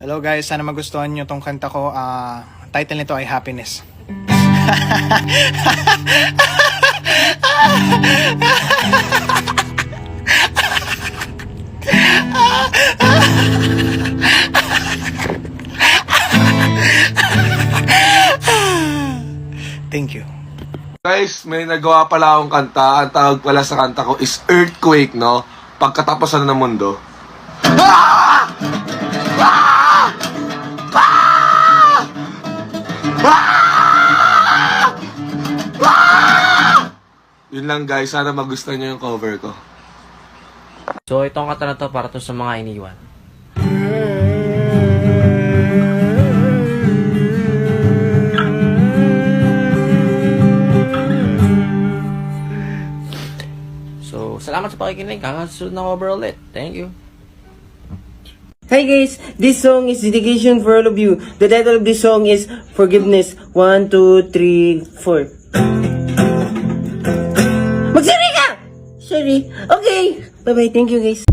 Hello guys, sana magustuhan nyo tong kanta ko. Title nito ay Happiness. Thank you. Guys, may nagawa pala akong kanta. Ang tawag pala sa kanta ko is Earthquake, no? Pagkatapusan ng mundo. Ah! Ah! Ah! Ah! Ah! Yun lang guys, sana magustuhan nyo yung cover ko. So, itong kanta na to para to sa mga iniwan. So, salamat sa pakikinig. Hanggang sa susunod na cover ulit. Thank you. Hi guys, this song is dedication for all of you. The title of this song is Forgiveness. 1, 2, 3, 4. Magsari ka! Sorry. Okay. Bye-bye. Thank you guys.